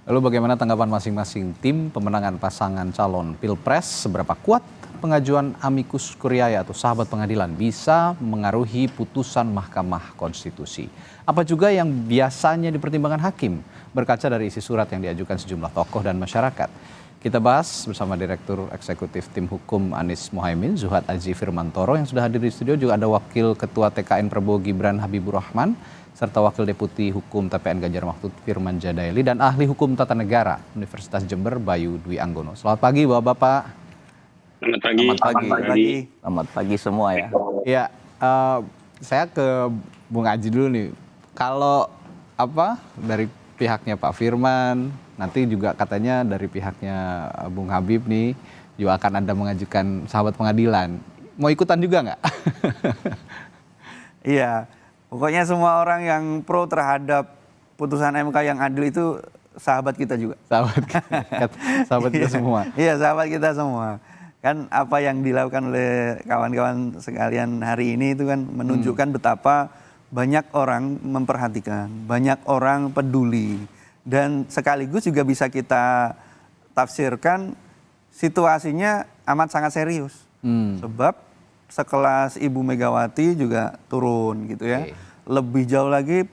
Lalu bagaimana tanggapan masing-masing tim pemenangan pasangan calon Pilpres? Seberapa kuat pengajuan amicus curiae atau sahabat pengadilan bisa mengaruhi putusan Mahkamah Konstitusi? Apa juga yang biasanya dipertimbangkan hakim berkaca dari isi surat yang diajukan sejumlah tokoh dan masyarakat? Kita bahas bersama Direktur Eksekutif Tim Hukum Anies Mohaimin, Zuhad Aji Firmantoro, yang sudah hadir di studio. Juga ada Wakil Ketua TKN Prabowo Gibran Habibur Rahman, serta Wakil Deputi Hukum TPN Ganjar Mahfud Firman Jadaeli, dan Ahli Hukum Tata Negara Universitas Jember Bayu Dwi Anggono. Selamat pagi Bapak-Bapak. Selamat pagi. Selamat pagi. Selamat pagi semua ya. Ya, saya ke Bung Aji dulu nih. Kalau dari pihaknya Pak Firman, nanti juga katanya dari pihaknya Bung Habib nih juga akan ada mengajukan sahabat pengadilan. Mau ikutan juga nggak? Iya, pokoknya semua orang yang pro terhadap putusan MK yang adil itu sahabat kita juga. Sahabat kita semua. Iya, sahabat kita semua. Kan apa yang dilakukan oleh kawan-kawan sekalian hari ini itu kan menunjukkan betapa banyak orang memperhatikan, banyak orang peduli. Dan sekaligus juga bisa kita tafsirkan situasinya amat sangat serius. Sebab sekelas Ibu Megawati juga turun gitu ya. Lebih jauh lagi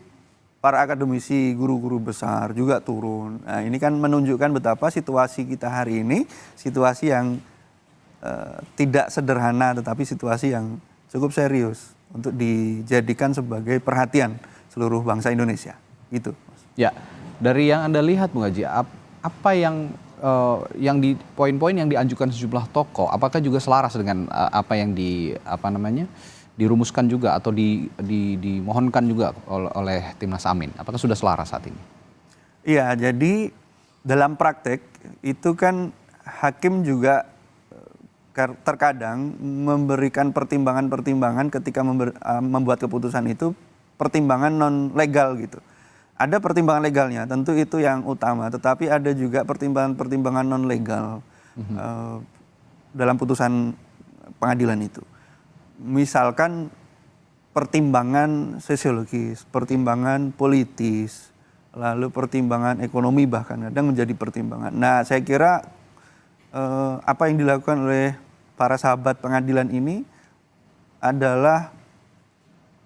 para akademisi, guru-guru besar juga turun. Nah, ini kan menunjukkan betapa situasi kita hari ini situasi yang tidak sederhana, tetapi situasi yang cukup serius untuk dijadikan sebagai perhatian seluruh bangsa Indonesia. Gitu. Ya, dari yang Anda lihat Bung Haji, apa yang di poin-poin yang diajukan sejumlah tokoh, apakah juga selaras dengan apa yang dirumuskan juga atau dimohonkan juga oleh Timnas Amin? Apakah sudah selaras saat ini? Iya, jadi dalam praktek itu kan hakim juga terkadang memberikan pertimbangan-pertimbangan ketika membuat keputusan itu, pertimbangan non legal gitu. Ada pertimbangan legalnya, tentu itu yang utama, tetapi ada juga pertimbangan-pertimbangan non legal dalam putusan pengadilan itu. Misalkan pertimbangan sosiologis, pertimbangan politis, lalu pertimbangan ekonomi bahkan kadang menjadi pertimbangan. Nah, saya kira apa yang dilakukan oleh para sahabat pengadilan ini adalah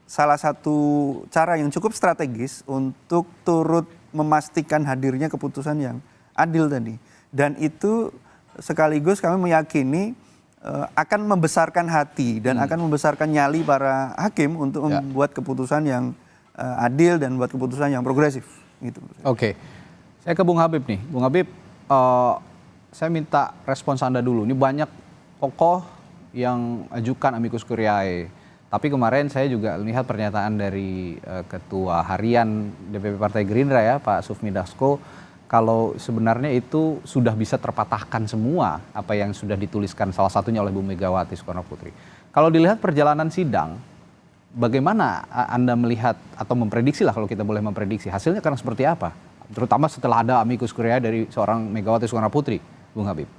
salah satu cara yang cukup strategis untuk turut memastikan hadirnya keputusan yang adil tadi. Dan itu sekaligus kami meyakini akan membesarkan hati dan akan membesarkan nyali para hakim untuk membuat keputusan yang adil dan membuat keputusan yang progresif. Gitu. Oke, saya ke Bung Habib nih. Bung Habib, saya minta respons Anda dulu. Ini banyak tokoh yang ajukan amicus curiae. Tapi kemarin saya juga lihat pernyataan dari Ketua Harian DPP Partai Gerindra ya, Pak Sufmi Dasko, kalau sebenarnya itu sudah bisa terpatahkan semua apa yang sudah dituliskan salah satunya oleh Bu Megawati Soekarno Putri. Kalau dilihat perjalanan sidang, bagaimana Anda melihat atau memprediksi lah, kalau kita boleh memprediksi, hasilnya akan seperti apa? Terutama setelah ada amicus curiae dari seorang Megawati Soekarno Putri, Bung Habib.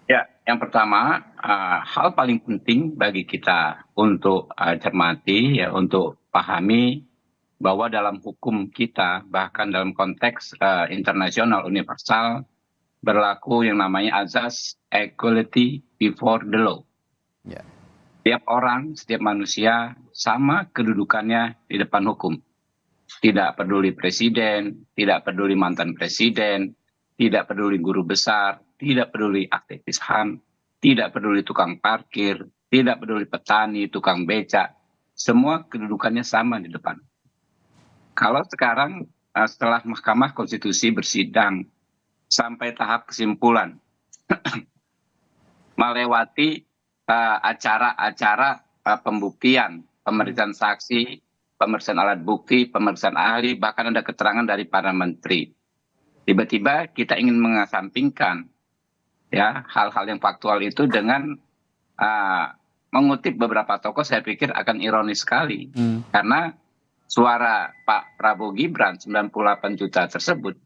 Ya, yang pertama, hal paling penting bagi kita untuk cermati, ya, untuk pahami bahwa dalam hukum kita, bahkan dalam konteks internasional universal, berlaku yang namanya azas equality before the law. Ya. Setiap orang, setiap manusia sama kedudukannya di depan hukum. Tidak peduli presiden, tidak peduli mantan presiden, tidak peduli guru besar, tidak peduli aktivis HAM, tidak peduli tukang parkir, tidak peduli petani, tukang becak. Semua kedudukannya sama di depan. Kalau sekarang setelah Mahkamah Konstitusi bersidang sampai tahap kesimpulan, melewati acara-acara pembuktian, pemeriksaan saksi, pemeriksaan alat bukti, pemeriksaan ahli, bahkan ada keterangan dari para menteri. Tiba-tiba kita ingin mengesampingkan ya hal-hal yang faktual itu dengan mengutip beberapa tokoh, saya pikir akan ironis sekali. Karena suara Pak Prabowo Gibran 98 juta tersebut,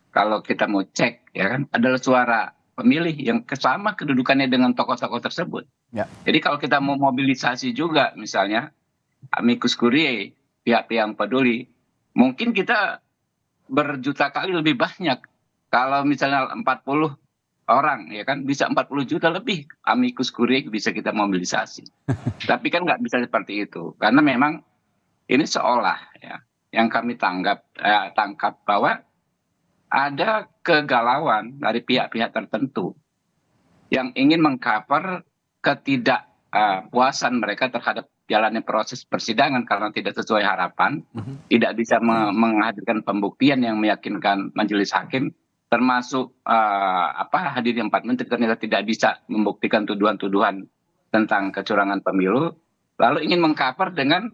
kalau kita mau cek ya kan, adalah suara pemilih yang sama kedudukannya dengan tokoh-tokoh tersebut. Ya. Jadi kalau kita mau mobilisasi juga misalnya amicus curiae, pihak-pihak yang peduli, mungkin kita berjuta kali lebih banyak Kalau misalnya 40 orang ya kan bisa 40 juta lebih amicus curiae bisa kita mobilisasi. Tapi kan nggak bisa seperti itu karena memang ini seolah ya yang kami tangkap bahwa ada kegalauan dari pihak-pihak tertentu yang ingin mengcover ketidakpuasan mereka terhadap jalannya proses persidangan karena tidak sesuai harapan, tidak bisa menghadirkan pembuktian yang meyakinkan majelis hakim, termasuk hadirnya 4 menteri ternyata tidak bisa membuktikan tuduhan-tuduhan tentang kecurangan pemilu, lalu ingin mengcover dengan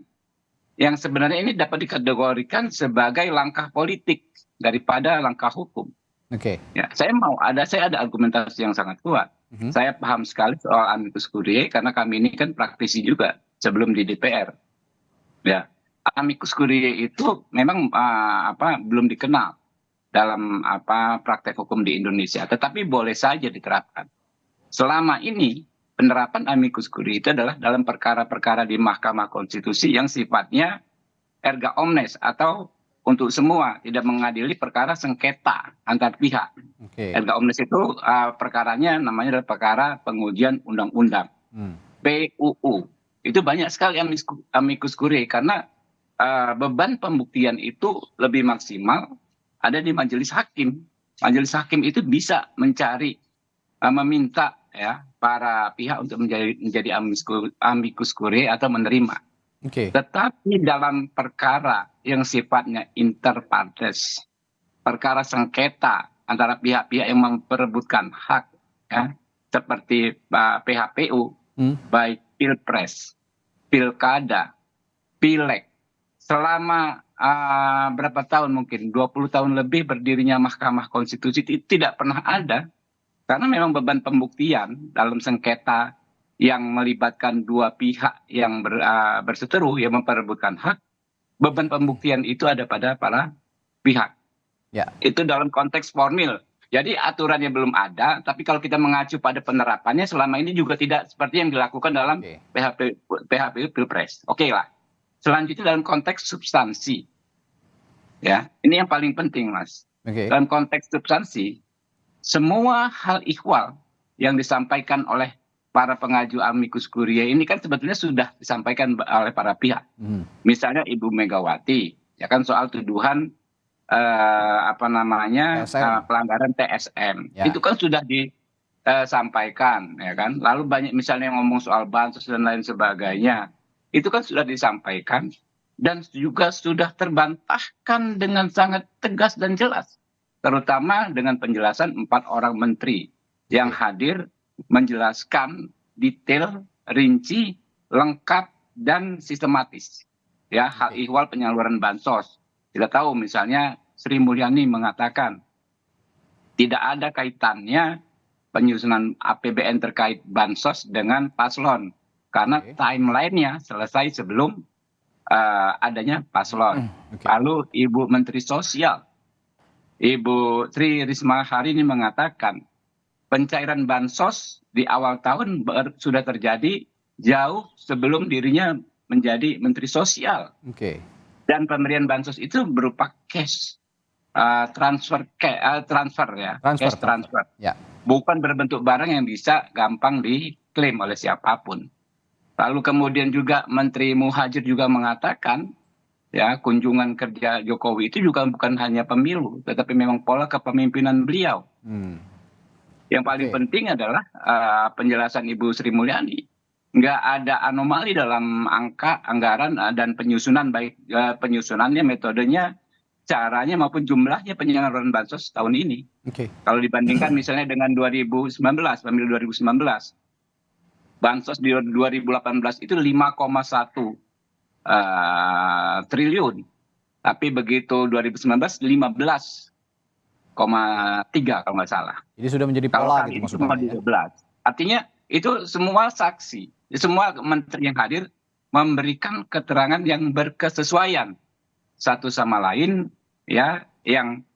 yang sebenarnya ini dapat dikategorikan sebagai langkah politik daripada langkah hukum. Oke. Ya, saya ada argumentasi yang sangat kuat. Saya paham sekali soal amicus curiae karena kami ini kan praktisi juga sebelum di DPR. Ya, amicus curiae itu memang belum dikenal dalam praktek hukum di Indonesia, tetapi boleh saja diterapkan. Selama ini penerapan amicus curiae itu adalah dalam perkara-perkara di Mahkamah Konstitusi yang sifatnya erga omnes atau untuk semua, tidak mengadili perkara sengketa antar pihak. Oke. Erga omnes itu perkaranya namanya adalah perkara pengujian undang-undang. PUU. Itu banyak sekali amicus curiae karena beban pembuktian itu lebih maksimal ada di majelis hakim. Majelis hakim itu bisa mencari, meminta ya para pihak untuk menjadi amicus curiae atau menerima. Oke. Tetapi dalam perkara yang sifatnya inter partes, perkara sengketa antara pihak-pihak yang memperebutkan hak, ya, seperti PHPU, baik pilpres, pilkada, pileg, selama berapa tahun mungkin 20 tahun lebih berdirinya Mahkamah Konstitusi tidak pernah ada, karena memang beban pembuktian dalam sengketa yang melibatkan dua pihak yang berseteru yang memperebutkan hak, beban pembuktian itu ada pada para pihak. Ya. Itu dalam konteks formil. Jadi aturannya belum ada, tapi kalau kita mengacu pada penerapannya selama ini juga tidak seperti yang dilakukan dalam PHPU Pilpres. Oke lah. Selanjutnya dalam konteks substansi. Ya, ini yang paling penting, Mas. Dalam konteks substansi, semua hal ihwal yang disampaikan oleh para pengaju amicus curiae ini kan sebetulnya sudah disampaikan oleh para pihak. Misalnya Ibu Megawati, ya kan soal tuduhan pelanggaran TSM. Ya. Itu kan sudah disampaikan, ya kan. Lalu banyak misalnya yang ngomong soal bansos dan lain sebagainya. Itu kan sudah disampaikan dan juga sudah terbantahkan dengan sangat tegas dan jelas. Terutama dengan penjelasan 4 orang menteri yang hadir menjelaskan detail, rinci, lengkap, dan sistematis. Ya, hal ihwal penyaluran bansos. Kita tahu misalnya Sri Mulyani mengatakan tidak ada kaitannya penyusunan APBN terkait bansos dengan paslon. Karena timeline-nya selesai sebelum adanya paslon. Lalu Ibu Menteri Sosial, Ibu Tri Risma hari ini mengatakan pencairan bansos di awal tahun sudah terjadi jauh sebelum dirinya menjadi Menteri Sosial. Dan pemberian bansos itu berupa cash transfer ya, cash transfer. Ya. Bukan berbentuk barang yang bisa gampang diklaim oleh siapapun. Lalu kemudian juga Menteri Muhajir juga mengatakan ya kunjungan kerja Jokowi itu juga bukan hanya pemilu, tetapi memang pola kepemimpinan beliau. Yang paling penting adalah penjelasan Ibu Sri Mulyani. Nggak ada anomali dalam angka, anggaran, dan penyusunan, baik penyusunannya, metodenya, caranya maupun jumlahnya penyaluran bansos tahun ini. Kalau dibandingkan misalnya dengan 2019, pemilu 2019, bansos di 2018 itu 5,1 triliun. Tapi begitu 2019, 15,3 kalau nggak salah. Jadi sudah menjadi pola gitu maksudnya. Ya? Artinya itu semua saksi, semua menteri yang hadir memberikan keterangan yang berkesesuaian satu sama lain, ya, yang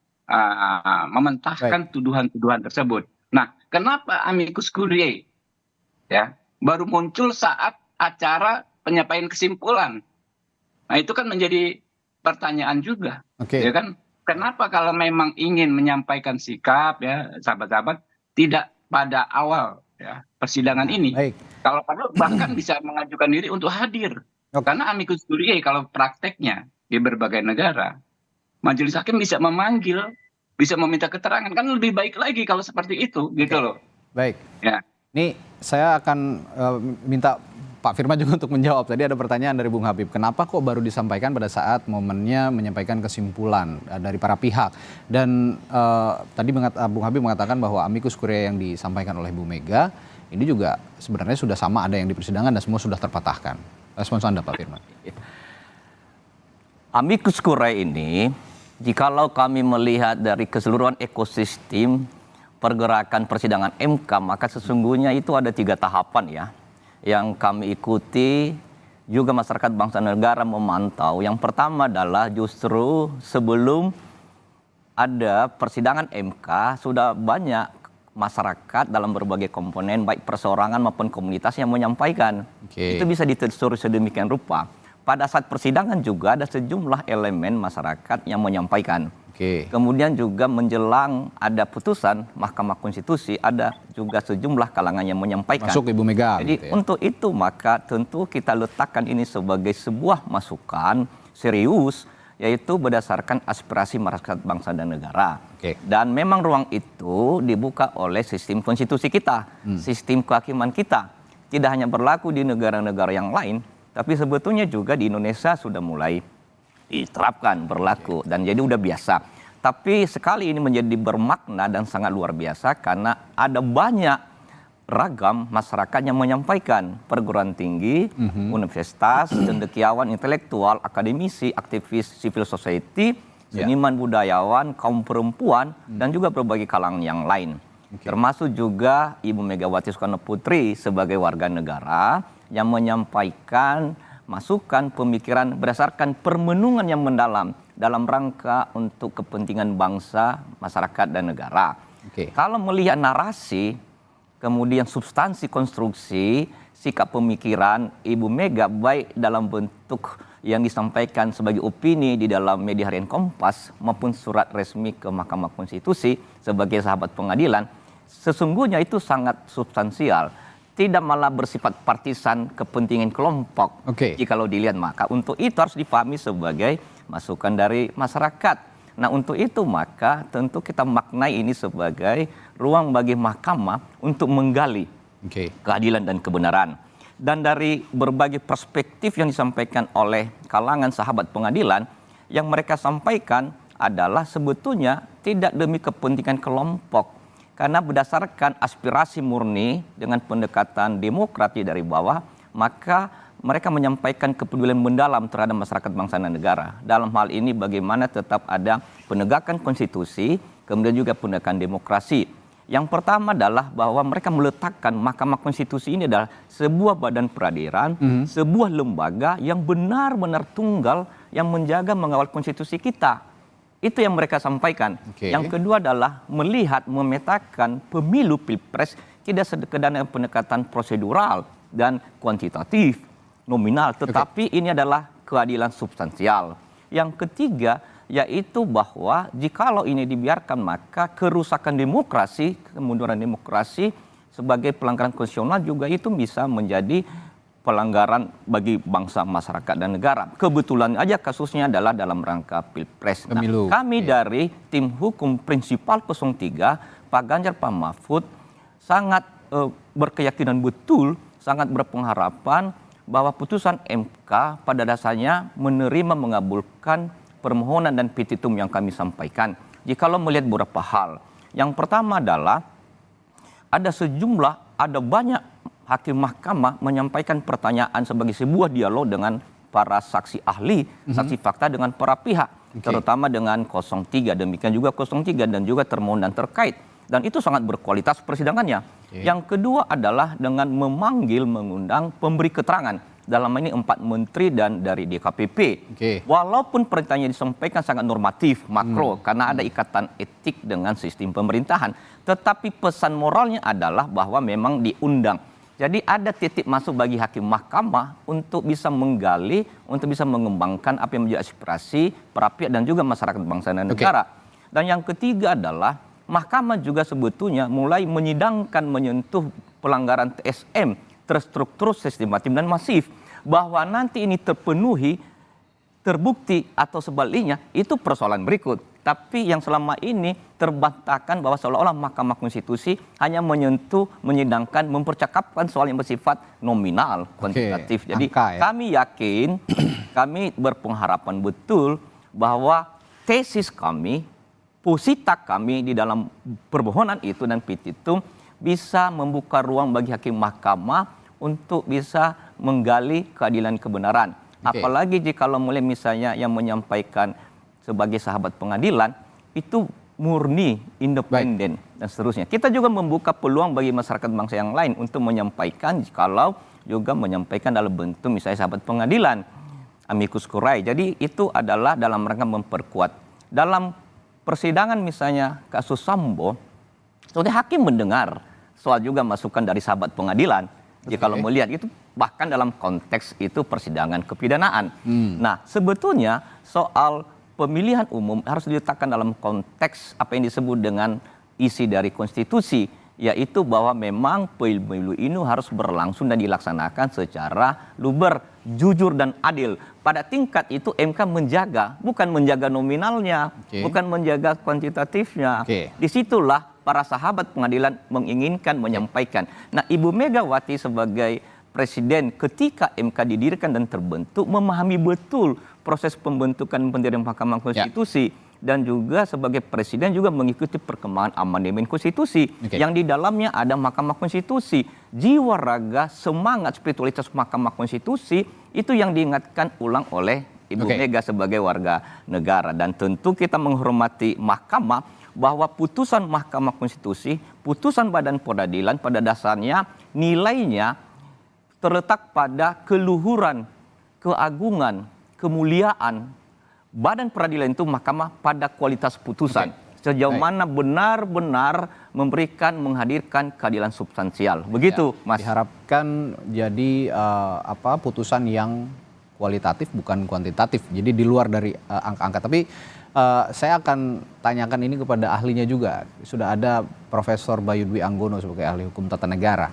mementahkan tuduhan-tuduhan tersebut. Nah, kenapa amicus curiae ya baru muncul saat acara penyampaian kesimpulan? Nah, itu kan menjadi pertanyaan juga, ya kan? kenapa kalau memang ingin menyampaikan sikap ya sahabat-sahabat tidak pada awal ya persidangan ini. Baik. Kalau perlu bahkan bisa mengajukan diri untuk hadir. Oke. Karena amicus curiae kalau prakteknya di berbagai negara, majelis hakim bisa memanggil, bisa meminta keterangan, kan lebih baik lagi kalau seperti itu gitu loh. Baik. Ya. Ini saya akan minta Pak Firman juga untuk menjawab. Tadi ada pertanyaan dari Bung Habib, kenapa kok baru disampaikan pada saat momennya menyampaikan kesimpulan dari para pihak? Dan tadi Bung Habib mengatakan bahwa amicus curiae yang disampaikan oleh Bu Mega ini juga sebenarnya sudah sama ada yang di persidangan dan semua sudah terpatahkan. Respons Anda Pak Firman. Amicus curiae ini, jikalau kami melihat dari keseluruhan ekosistem pergerakan persidangan MK, maka sesungguhnya itu ada 3 tahapan ya yang kami ikuti, juga masyarakat bangsa negara memantau. Yang pertama adalah justru sebelum ada persidangan MK sudah banyak masyarakat dalam berbagai komponen baik perseorangan maupun komunitas yang menyampaikan. Itu bisa ditelusuri sedemikian rupa. Pada saat persidangan juga ada sejumlah elemen masyarakat yang menyampaikan. Kemudian juga menjelang ada putusan Mahkamah Konstitusi ada juga sejumlah kalangan yang menyampaikan. Masuk Ibu Mega. Jadi gitu ya. untuk itu maka tentu kita letakkan ini sebagai sebuah masukan serius, yaitu berdasarkan aspirasi masyarakat bangsa dan negara. Dan memang ruang itu dibuka oleh sistem konstitusi kita, sistem kehakiman kita. Tidak hanya berlaku di negara-negara yang lain, tapi sebetulnya juga di Indonesia sudah mulai diterapkan, berlaku, dan jadi udah biasa. Tapi sekali ini menjadi bermakna dan sangat luar biasa karena ada banyak ragam masyarakat yang menyampaikan, perguruan tinggi, universitas, cendekiawan, intelektual, akademisi, aktivis civil society, seniman budayawan, kaum perempuan, dan juga berbagai kalangan yang lain. Termasuk juga Ibu Megawati Soekarno Putri sebagai warga negara yang menyampaikan masukan pemikiran berdasarkan permenungan yang mendalam dalam rangka untuk kepentingan bangsa, masyarakat, dan negara. Kalau melihat narasi, kemudian substansi konstruksi, sikap pemikiran Ibu Mega baik dalam bentuk yang disampaikan sebagai opini di dalam media harian Kompas maupun surat resmi ke Mahkamah Konstitusi sebagai sahabat pengadilan, sesungguhnya itu sangat substansial. Tidak malah bersifat partisan kepentingan kelompok. Jikalau dilihat, maka untuk itu harus dipahami sebagai masukan dari masyarakat. Nah, untuk itu maka tentu kita maknai ini sebagai ruang bagi mahkamah untuk menggali keadilan dan kebenaran. Dan dari berbagai perspektif yang disampaikan oleh kalangan sahabat pengadilan, yang mereka sampaikan adalah sebetulnya tidak demi kepentingan kelompok. Karena berdasarkan aspirasi murni dengan pendekatan demokrasi dari bawah, maka mereka menyampaikan kepedulian mendalam terhadap masyarakat bangsa dan negara. Dalam hal ini bagaimana tetap ada penegakan konstitusi, kemudian juga penegakan demokrasi. Yang pertama adalah bahwa mereka meletakkan Mahkamah Konstitusi ini adalah sebuah badan peradilan, sebuah lembaga yang benar-benar tunggal yang menjaga mengawal konstitusi kita. Itu yang mereka sampaikan. Yang kedua adalah melihat, memetakan pemilu pilpres tidak sekedar pendekatan prosedural dan kuantitatif, nominal, tetapi ini adalah keadilan substansial. Yang ketiga yaitu bahwa jikalau ini dibiarkan maka kerusakan demokrasi, kemunduran demokrasi sebagai pelanggaran konstitusional juga itu bisa menjadi pelanggaran bagi bangsa, masyarakat, dan negara. Kebetulan aja kasusnya adalah dalam rangka pilpres. Nah, kami dari tim hukum prinsipal 03, Pak Ganjar, Pak Mahfud, sangat berkeyakinan betul, sangat berpengharapan bahwa putusan MK pada dasarnya menerima mengabulkan permohonan dan petitum yang kami sampaikan. Jikalau melihat beberapa hal. Yang pertama adalah ada banyak hakim mahkamah menyampaikan pertanyaan sebagai sebuah dialog dengan para saksi ahli, saksi fakta dengan para pihak, terutama dengan 03, demikian juga 03 dan juga termohon dan terkait. Dan itu sangat berkualitas persidangannya. Yang kedua adalah dengan mengundang pemberi keterangan. Dalam ini 4 menteri dan dari DKPP. Walaupun perintahnya disampaikan sangat normatif, makro, karena ada ikatan etik dengan sistem pemerintahan. Tetapi pesan moralnya adalah bahwa memang diundang Jadi ada titik masuk bagi hakim mahkamah untuk bisa menggali, untuk bisa mengembangkan apa yang menjadi aspirasi para pihak dan juga masyarakat bangsa dan negara. Dan yang ketiga adalah mahkamah juga sebetulnya mulai menyidangkan menyentuh pelanggaran TSM terstruktur, sistematis dan masif. Bahwa nanti ini terpenuhi, terbukti atau sebaliknya itu persoalan berikut. Tapi yang selama ini terbantahkan bahwa seolah-olah Mahkamah Konstitusi hanya menyentuh, menyidangkan, mempercakapkan soal yang bersifat nominal, kuantitatif. Jadi kami yakin, kami berpengharapan betul bahwa tesis kami, posita kami di dalam permohonan itu dan petitum bisa membuka ruang bagi hakim mahkamah untuk bisa menggali keadilan kebenaran. Apalagi jika mulai misalnya yang menyampaikan sebagai sahabat pengadilan itu murni, independen dan seterusnya. Kita juga membuka peluang bagi masyarakat bangsa yang lain untuk menyampaikan kalau juga menyampaikan dalam bentuk misalnya sahabat pengadilan, amicus curiae. Jadi itu adalah dalam rangka memperkuat. Dalam persidangan misalnya kasus Sambo, sebenarnya hakim mendengar soal juga masukan dari sahabat pengadilan. Jadi kalau melihat itu bahkan dalam konteks itu persidangan kepidanaan. Nah, sebetulnya soal pemilihan umum harus diletakkan dalam konteks apa yang disebut dengan isi dari konstitusi, yaitu bahwa memang pemilu ini harus berlangsung dan dilaksanakan secara luber, jujur dan adil. Pada tingkat itu MK menjaga, bukan menjaga nominalnya, bukan menjaga kuantitatifnya. Disitulah para sahabat pengadilan menginginkan menyampaikan. Nah, Ibu Megawati sebagai presiden ketika MK didirikan dan terbentuk memahami betul proses pembentukan pendirian Mahkamah Konstitusi dan juga sebagai presiden juga mengikuti perkembangan amandemen konstitusi yang di dalamnya ada Mahkamah Konstitusi. Jiwa raga semangat spiritualitas Mahkamah Konstitusi itu yang diingatkan ulang oleh Ibu Mega sebagai warga negara, dan tentu kita menghormati mahkamah bahwa putusan Mahkamah Konstitusi, putusan Badan Peradilan pada dasarnya nilainya terletak pada keluhuran, keagungan, kemuliaan Badan Peradilan itu mahkamah pada kualitas putusan. Sejauh mana benar-benar memberikan, menghadirkan keadilan substansial. Begitu, Mas. Diharapkan jadi putusan yang kualitatif bukan kuantitatif. Jadi di luar dari angka-angka. Tapi saya akan tanyakan ini kepada ahlinya juga. Sudah ada Profesor Bayu Dwi Anggono sebagai ahli hukum tata negara.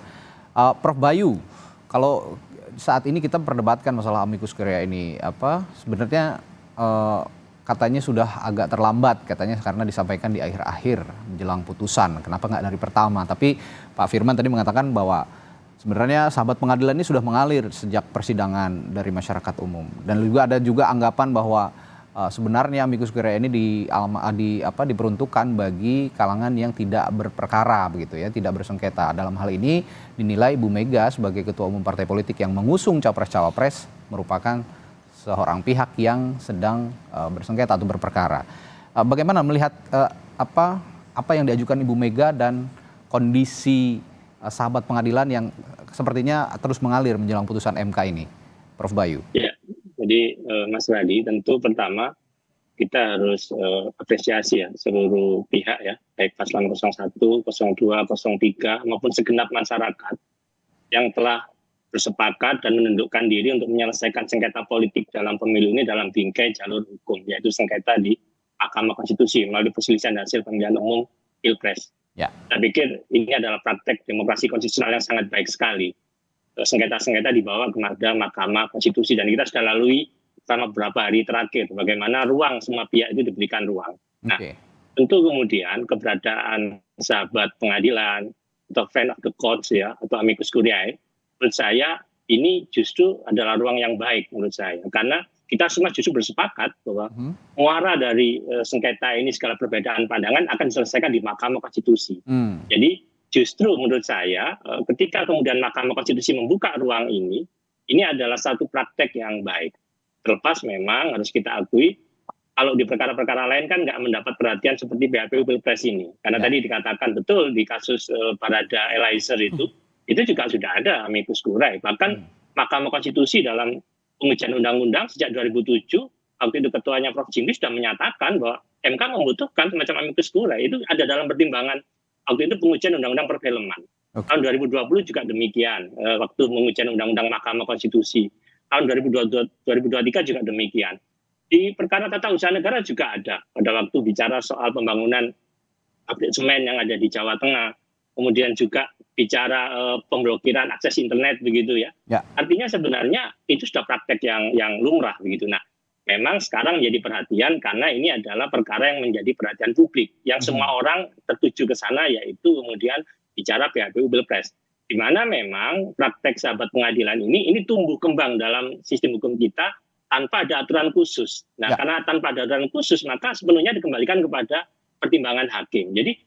Prof Bayu, kalau saat ini kita memperdebatkan masalah amicus curiae ini, sebenarnya katanya sudah agak terlambat katanya karena disampaikan di akhir-akhir menjelang putusan. Kenapa nggak dari pertama? Tapi Pak Firman tadi mengatakan bahwa sebenarnya sahabat pengadilan ini sudah mengalir sejak persidangan dari masyarakat umum. Dan juga ada juga anggapan bahwa sebenarnya amicus curiae ini diperuntukkan bagi kalangan yang tidak berperkara begitu ya, tidak bersengketa. Dalam hal ini dinilai Bu Mega sebagai ketua umum partai politik yang mengusung capres-cawapres merupakan seorang pihak yang sedang bersengketa atau berperkara. Bagaimana melihat apa yang diajukan Ibu Mega dan kondisi sahabat pengadilan yang sepertinya terus mengalir menjelang putusan MK ini, Prof Bayu? Ya, jadi Mas Radi, tentu pertama kita harus apresiasi ya seluruh pihak ya, baik paslon 01, 02, 03 maupun segenap masyarakat yang telah bersepakat dan menundukkan diri untuk menyelesaikan sengketa politik dalam pemilu ini dalam bingkai jalur hukum, yaitu sengketa di Mahkamah Konstitusi melalui perselisihan hasil pemilihan umum Pilpres. Saya pikir ini adalah praktek demokrasi konstitusional yang sangat baik sekali. Sengketa-sengketa dibawa kepada Mahkamah Konstitusi dan kita sudah lalui selama beberapa hari terakhir bagaimana ruang semua pihak itu diberikan ruang. Nah, tentu kemudian keberadaan sahabat pengadilan atau friend of the courts ya atau amicus curiae, menurut saya ini justru adalah ruang yang baik menurut saya, karena kita semua justru bersepakat bahwa muara dari sengketa ini segala perbedaan pandangan akan diselesaikan di Mahkamah Konstitusi. Jadi justru menurut saya ketika kemudian Mahkamah Konstitusi membuka ruang ini adalah satu praktek yang baik. Terlepas memang harus kita akui kalau di perkara-perkara lain kan nggak mendapat perhatian seperti PHPU Pilpres ini, karena tadi dikatakan betul di kasus Barada Eliezer itu juga sudah ada amicus curiae. Bahkan Mahkamah Konstitusi dalam pengujian undang-undang sejak 2007, waktu itu ketuanya Prof Jimli sudah menyatakan bahwa MK membutuhkan semacam amicus curiae. Itu ada dalam pertimbangan waktu itu pengujian undang-undang perfilman. Tahun 2020 juga demikian, waktu pengujian Undang-Undang Mahkamah Konstitusi. Tahun 2023 juga demikian. Di perkara tata usaha negara juga ada. Pada waktu bicara soal pembangunan pabrik semen yang ada di Jawa Tengah, kemudian juga bicara pemblokiran akses internet begitu ya. Artinya sebenarnya itu sudah praktek yang lumrah begitu. Nah, memang sekarang menjadi perhatian karena ini adalah perkara yang menjadi perhatian publik, yang semua orang tertuju ke sana, yaitu kemudian bicara PHPU Pilpres, di mana memang praktek sahabat pengadilan ini tumbuh kembang dalam sistem hukum kita tanpa ada aturan khusus. Nah, karena tanpa ada aturan khusus, maka sepenuhnya dikembalikan kepada pertimbangan hakim. Jadi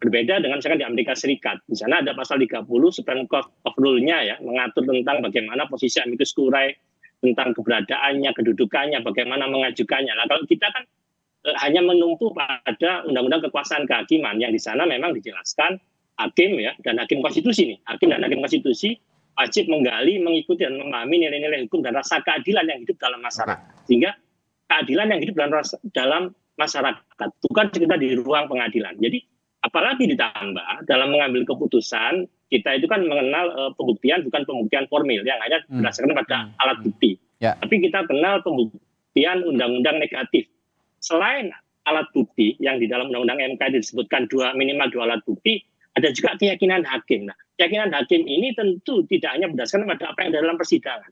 berbeda dengan misalkan di Amerika Serikat. Di sana ada pasal 30 Supreme Court of Rule-nya ya, mengatur tentang bagaimana posisi amicus curiae, tentang keberadaannya, kedudukannya, bagaimana mengajukannya. Nah, kalau kita kan hanya menumpu pada undang-undang kekuasaan kehakiman yang di sana memang dijelaskan hakim ya dan hakim konstitusi nih. Hakim dan hakim konstitusi wajib menggali, mengikuti dan memahami nilai-nilai hukum dan rasa keadilan yang hidup dalam masyarakat. Sehingga keadilan yang hidup dalam masyarakat bukan sekedar di ruang pengadilan. Jadi apalagi ditambah dalam mengambil keputusan, kita itu kan mengenal pembuktian bukan pembuktian formil yang hanya berdasarkan pada alat bukti. Tapi kita kenal pembuktian undang-undang negatif. Selain alat bukti yang di dalam undang-undang MK disebutkan minimal 2 alat bukti, ada juga keyakinan hakim. Nah, keyakinan hakim ini tentu tidak hanya berdasarkan pada apa yang ada dalam persidangan.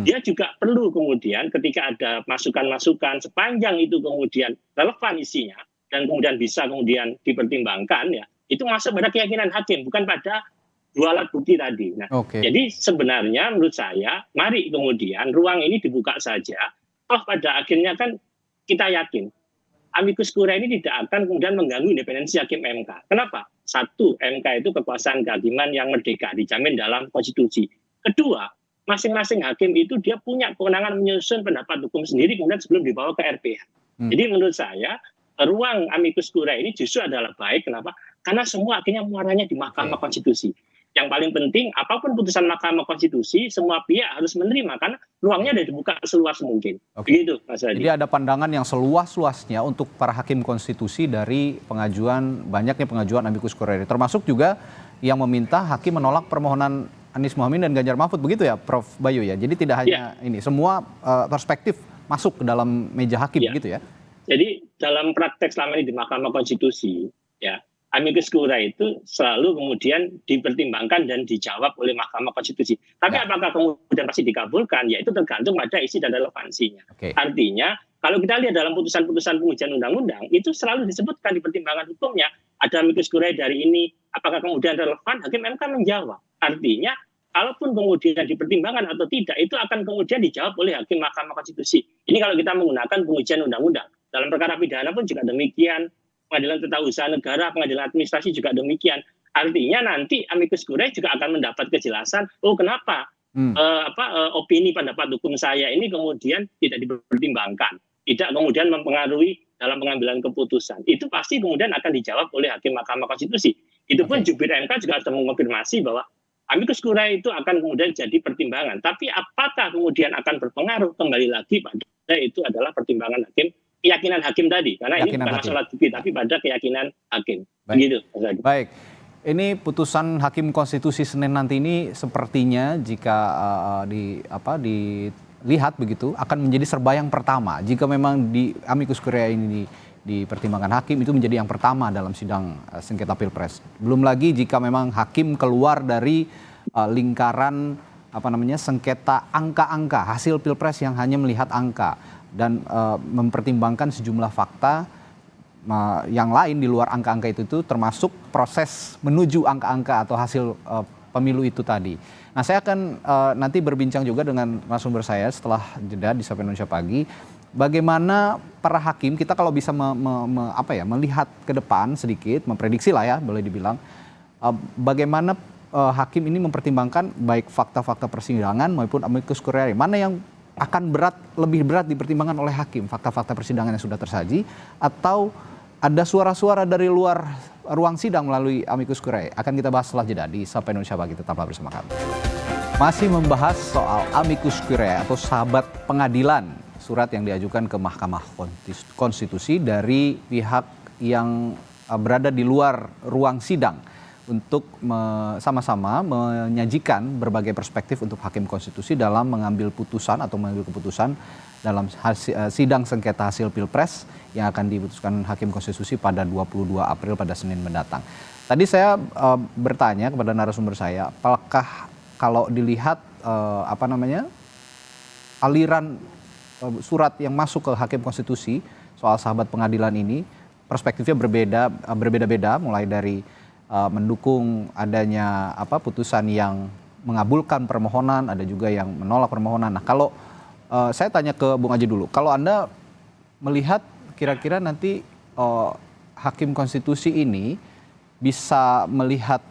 Dia juga perlu kemudian ketika ada masukan-masukan sepanjang itu kemudian relevan isinya dan kemudian bisa kemudian dipertimbangkan ya, itu masuk pada keyakinan hakim bukan pada 2 alat bukti tadi. Nah, jadi sebenarnya menurut saya mari kemudian ruang ini dibuka saja. Pada akhirnya kan kita yakin amicus curiae ini tidak akan kemudian mengganggu independensi hakim MK. Kenapa? Satu, MK itu kekuasaan kehakiman yang merdeka, dijamin dalam konstitusi. Kedua, masing-masing hakim itu dia punya kewenangan menyusun pendapat hukum sendiri kemudian sebelum dibawa ke RPH. Jadi menurut saya ruang amicus curiae ini justru adalah baik. Kenapa? Karena semua akhirnya muaranya di Mahkamah Konstitusi. Yang paling penting, apapun putusan Mahkamah Konstitusi, semua pihak harus menerima karena ruangnya sudah dibuka seluas mungkin. Begitu, Mas Hadi. Jadi ada pandangan yang seluas-luasnya untuk para hakim konstitusi dari banyaknya pengajuan amicus curiae, termasuk juga yang meminta hakim menolak permohonan Anies Mohaimin dan Ganjar Mahfud, begitu ya, Prof. Bayu ya. Jadi tidak hanya ini, semua perspektif masuk ke dalam meja hakim, begitu ya. Jadi dalam praktek selama ini di Mahkamah Konstitusi, ya, amicus curiae itu selalu kemudian dipertimbangkan dan dijawab oleh Mahkamah Konstitusi. Tapi apakah kemudian pasti dikabulkan? Ya itu tergantung pada isi dan relevansinya. Artinya kalau kita lihat dalam putusan-putusan pengujian undang-undang itu selalu disebutkan di pertimbangan hukumnya ada amicus curiae dari ini. Apakah kemudian relevan? Hakim MK menjawab. Artinya kalaupun kemudian dipertimbangkan atau tidak itu akan kemudian dijawab oleh hakim Mahkamah Konstitusi. Ini kalau kita menggunakan pengujian undang-undang. Dalam perkara pidana pun juga demikian. Pengadilan tata usaha negara, pengadilan administrasi juga demikian. Artinya nanti amicus curiae juga akan mendapat kejelasan, kenapa opini pendapat hukum saya ini kemudian tidak dipertimbangkan, tidak kemudian mempengaruhi dalam pengambilan keputusan. Itu pasti kemudian akan dijawab oleh hakim Mahkamah Konstitusi. Itu pun jubir MK juga harus mengonfirmasi bahwa amicus curiae itu akan kemudian jadi pertimbangan. Tapi apakah kemudian akan berpengaruh kembali lagi pada itu adalah pertimbangan hakim, keyakinan hakim tadi, karena ini bukan masalah bukti tapi pada keyakinan hakim. Begitu. Baik. Ini putusan Hakim Konstitusi Senin nanti ini sepertinya jika dilihat begitu akan menjadi serbayang pertama. Jika memang di amicus curiae ini dipertimbangkan hakim, itu menjadi yang pertama dalam sidang sengketa Pilpres. Belum lagi jika memang hakim keluar dari lingkaran sengketa angka-angka hasil Pilpres yang hanya melihat angka dan mempertimbangkan sejumlah fakta yang lain di luar angka-angka itu termasuk proses menuju angka-angka atau hasil pemilu itu tadi. Nah, saya akan nanti berbincang juga dengan narasumber saya setelah jeda di Sapa Indonesia Pagi. Bagaimana para hakim kita kalau bisa melihat ke depan sedikit, memprediksi lah ya boleh dibilang, bagaimana hakim ini mempertimbangkan baik fakta-fakta persidangan maupun amicus curiae, mana yang akan lebih berat dipertimbangkan oleh hakim, fakta-fakta persidangan yang sudah tersaji atau ada suara-suara dari luar ruang sidang melalui amicus curiae. Akan kita bahas setelah jeda di Sapa Indonesia Pagi, tetaplah bersama kami. Masih membahas soal amicus curiae atau sahabat pengadilan, surat yang diajukan ke Mahkamah Konstitusi dari pihak yang berada di luar ruang sidang. untuk sama-sama menyajikan berbagai perspektif untuk hakim konstitusi dalam mengambil putusan atau mengambil keputusan dalam sidang sengketa hasil Pilpres yang akan diputuskan hakim konstitusi pada 22 April pada Senin mendatang. Tadi saya bertanya kepada narasumber saya, apakah kalau dilihat aliran surat yang masuk ke hakim konstitusi soal sahabat pengadilan ini perspektifnya berbeda-beda, mulai dari mendukung adanya putusan yang mengabulkan permohonan, ada juga yang menolak permohonan. Nah, kalau saya tanya ke Bung Aji dulu, kalau Anda melihat kira-kira nanti hakim konstitusi ini bisa melihat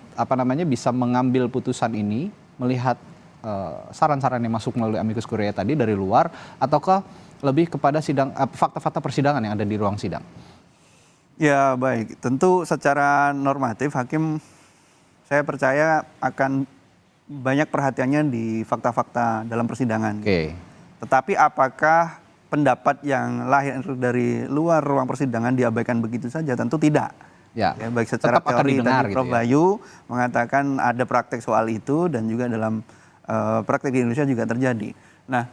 bisa mengambil putusan ini, melihat saran-saran yang masuk melalui amicus curiae tadi dari luar, ataukah lebih kepada fakta-fakta persidangan yang ada di ruang sidang? Ya baik, tentu secara normatif hakim saya percaya akan banyak perhatiannya di fakta-fakta dalam persidangan. Oke. Tetapi apakah pendapat yang lahir dari luar ruang persidangan diabaikan begitu saja? Tentu tidak. Ya, Baik secara tetap akan teori didengar tadi gitu Prof. ya. Bayu mengatakan ada praktek soal itu dan juga dalam praktek di Indonesia juga terjadi. Nah,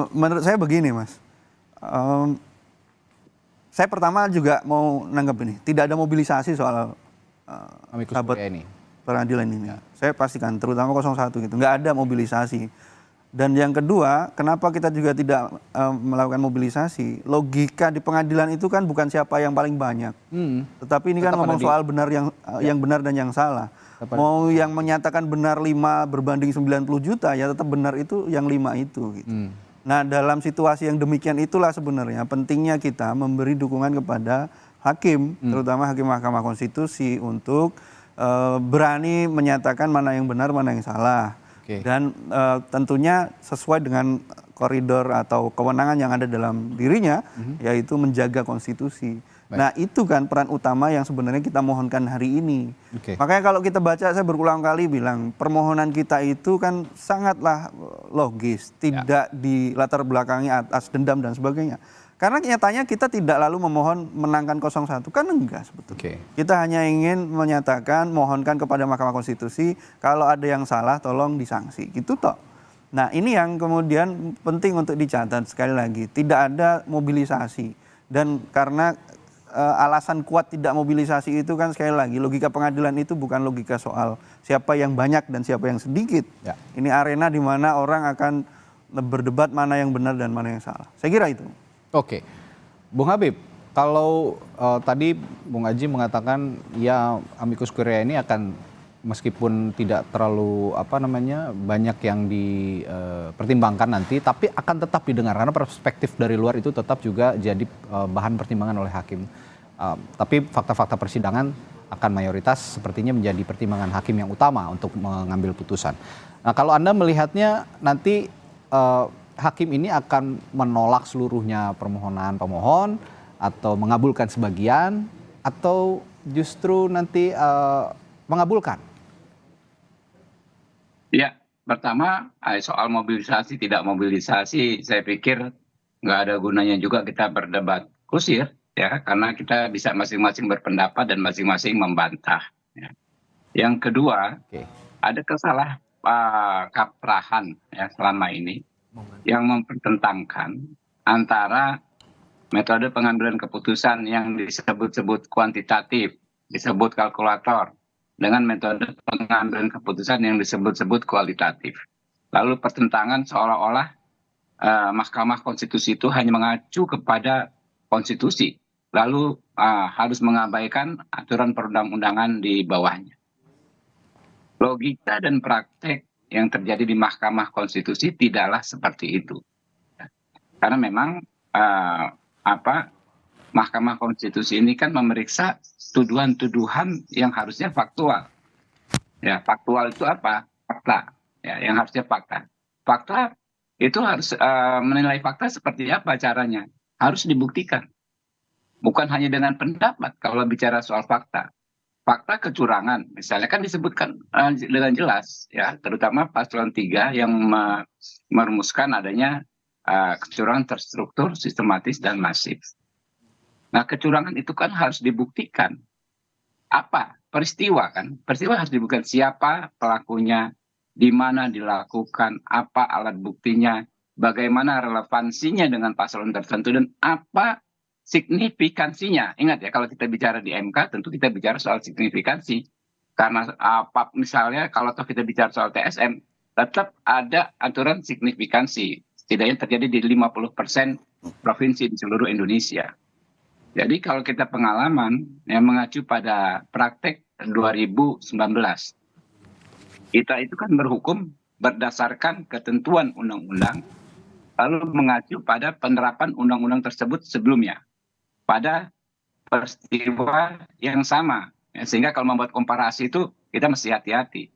menurut saya begini Mas, saya pertama juga mau nanggap ini, tidak ada mobilisasi soal Amicus sahabat curiae ini. peradilan ini. Saya pastikan, terutama 01 gitu, nggak ada mobilisasi. Dan yang kedua, kenapa kita juga tidak melakukan mobilisasi? Logika di pengadilan itu kan bukan siapa yang paling banyak, tetapi ini kan Tetap ngomong ada soal benar yang benar dan yang salah. Mau yang menyatakan benar 5 berbanding 90 juta, ya tetap benar itu yang 5 itu. Gitu. Nah, dalam situasi yang demikian itulah sebenarnya pentingnya kita memberi dukungan kepada hakim, terutama hakim Mahkamah Konstitusi untuk berani menyatakan mana yang benar, mana yang salah. Oke. Dan tentunya sesuai dengan koridor atau kewenangan yang ada dalam dirinya, yaitu menjaga konstitusi. Baik. Nah, itu kan peran utama yang sebenarnya kita mohonkan hari ini. Oke. Makanya kalau kita baca, saya berulang kali bilang, permohonan kita itu kan sangatlah logis, tidak dilatar belakangi atas dendam dan sebagainya. Karena nyatanya kita tidak lalu memohon menangkan 01, kan enggak sebetulnya. Oke. Kita hanya ingin menyatakan, mohonkan kepada Mahkamah Konstitusi, kalau ada yang salah tolong disangsi, gitu toh. Nah, ini yang kemudian penting untuk dicatat sekali lagi, tidak ada mobilisasi. Dan karena alasan kuat tidak mobilisasi itu kan sekali lagi, logika pengadilan itu bukan logika soal siapa yang banyak dan siapa yang sedikit. Ya. Ini arena di mana orang akan berdebat mana yang benar dan mana yang salah. Saya kira itu. Oke, Bung Habib, kalau tadi Bung Aji mengatakan ya amicus curiae ini akan meskipun tidak terlalu banyak yang dipertimbangkan nanti, tapi akan tetap didengar karena perspektif dari luar itu tetap juga jadi bahan pertimbangan oleh hakim. Tapi fakta-fakta persidangan akan mayoritas sepertinya menjadi pertimbangan hakim yang utama untuk mengambil putusan. Nah, kalau Anda melihatnya nanti hakim ini akan menolak seluruhnya permohonan pemohon atau mengabulkan sebagian atau justru nanti mengabulkan? Ya, pertama soal mobilisasi tidak mobilisasi, saya pikir nggak ada gunanya juga kita berdebat kusir, ya, karena kita bisa masing-masing berpendapat dan masing-masing membantah. Ya. Yang kedua, ada kaprahan ya selama ini yang mempertentangkan antara metode pengambilan keputusan yang disebut-sebut kuantitatif, disebut kalkulator, dengan metode pengambilan keputusan yang disebut-sebut kualitatif. Lalu pertentangan seolah-olah Mahkamah Konstitusi itu hanya mengacu kepada konstitusi, lalu harus mengabaikan aturan perundang-undangan di bawahnya. Logika dan praktek yang terjadi di Mahkamah Konstitusi tidaklah seperti itu. Karena memang Mahkamah Konstitusi ini kan memeriksa tuduhan-tuduhan yang harusnya faktual. Ya, faktual itu apa? Fakta. Ya, yang harusnya fakta. Fakta itu harus menilai fakta seperti apa caranya? Harus dibuktikan. Bukan hanya dengan pendapat kalau bicara soal fakta. Fakta kecurangan, misalnya kan disebutkan dengan jelas, ya, terutama paslon 3 yang merumuskan adanya kecurangan terstruktur, sistematis, dan masif. Nah, kecurangan itu kan harus dibuktikan. apa peristiwa kan? Peristiwa harus dibuktikan siapa pelakunya, di mana dilakukan, apa alat buktinya, bagaimana relevansinya dengan paslon tertentu dan apa signifikansinya. Ingat ya, kalau kita bicara di MK tentu kita bicara soal signifikansi. Karena apa misalnya kalau toh kita bicara soal TSM, tetap ada aturan signifikansi. Setidaknya terjadi di 50% provinsi di seluruh Indonesia. Jadi kalau kita pengalaman yang mengacu pada praktek 2019, kita itu kan berhukum berdasarkan ketentuan undang-undang, lalu mengacu pada penerapan undang-undang tersebut sebelumnya pada peristiwa yang sama. Ya, sehingga kalau membuat komparasi itu kita mesti hati-hati.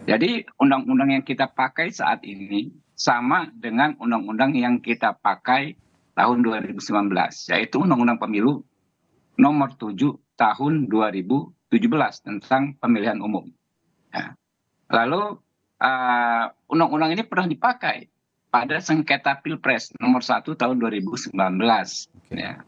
Jadi undang-undang yang kita pakai saat ini sama dengan undang-undang yang kita pakai tahun 2019, yaitu Undang-Undang Pemilu nomor 7 tahun 2017 tentang pemilihan umum. Ya. Lalu undang-undang ini pernah dipakai pada sengketa Pilpres nomor 1 tahun 2019. Ya.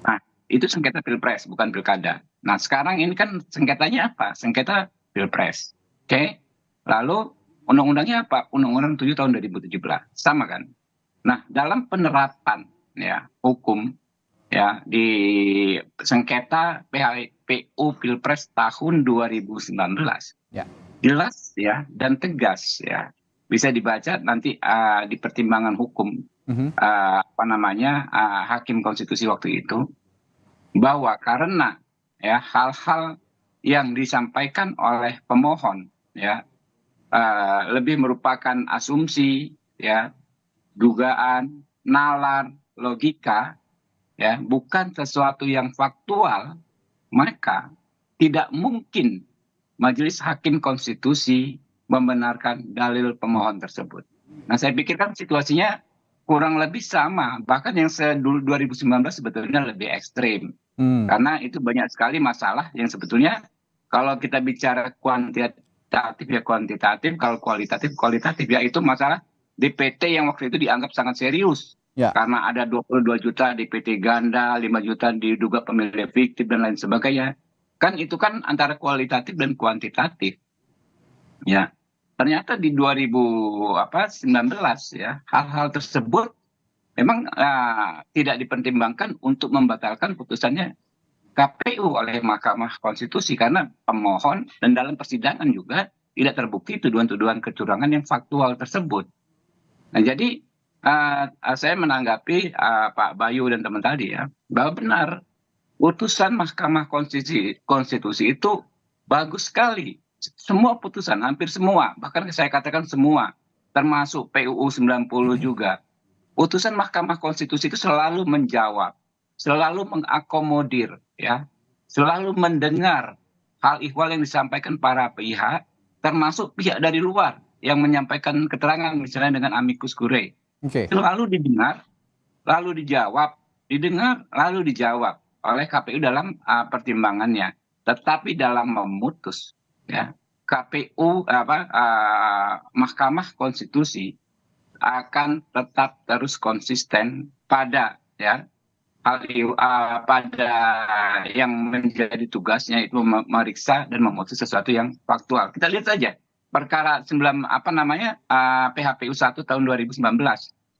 Nah, itu sengketa Pilpres, bukan pilkada. Nah, sekarang ini kan sengketanya apa? Sengketa Pilpres. Oke. Lalu undang-undangnya apa? Undang-undang 7 tahun 2017. Sama kan? Nah, dalam penerapan ya hukum ya di sengketa PHPU Pilpres tahun 2019. Ya. Jelas ya dan tegas ya. Bisa dibaca nanti di pertimbangan hukum hakim konstitusi waktu itu, bahwa karena ya hal-hal yang disampaikan oleh pemohon ya lebih merupakan asumsi ya, dugaan, nalar, logika ya, bukan sesuatu yang faktual, maka tidak mungkin Majelis Hakim Konstitusi membenarkan dalil pemohon tersebut. Nah, saya pikir kan situasinya kurang lebih sama, bahkan yang 2019 sebetulnya lebih ekstrim. Karena itu banyak sekali masalah yang sebetulnya kalau kita bicara kuantitatif ya kuantitatif, kalau kualitatif kualitatif, ya itu masalah DPT yang waktu itu dianggap sangat serius. Ya. Karena ada 22 juta DPT ganda, 5 juta diduga pemilih fiktif dan lain sebagainya. Kan itu kan antara kualitatif dan kuantitatif. Ya. Ternyata di 2019 ya, hal-hal tersebut memang tidak dipertimbangkan untuk membatalkan putusannya KPU oleh Mahkamah Konstitusi, karena pemohon dan dalam persidangan juga tidak terbukti tuduhan-tuduhan kecurangan yang faktual tersebut. Nah, jadi saya menanggapi Pak Bayu dan teman tadi ya, bahwa benar putusan Mahkamah Konstitusi itu bagus sekali. Semua putusan, hampir semua, bahkan saya katakan semua, termasuk PUU 90 juga. Putusan Mahkamah Konstitusi itu selalu menjawab, selalu mengakomodir, ya, selalu mendengar hal ihwal yang disampaikan para pihak, termasuk pihak dari luar yang menyampaikan keterangan misalnya dengan amicus curiae. Selalu didengar, lalu dijawab, didengar, lalu dijawab oleh KPU dalam pertimbangannya. Tetapi dalam memutus, ya, KPU Mahkamah Konstitusi akan tetap terus konsisten pada ya pada yang menjadi tugasnya itu memeriksa dan memutus sesuatu yang faktual. Kita lihat saja perkara PHPU 1 tahun 2019.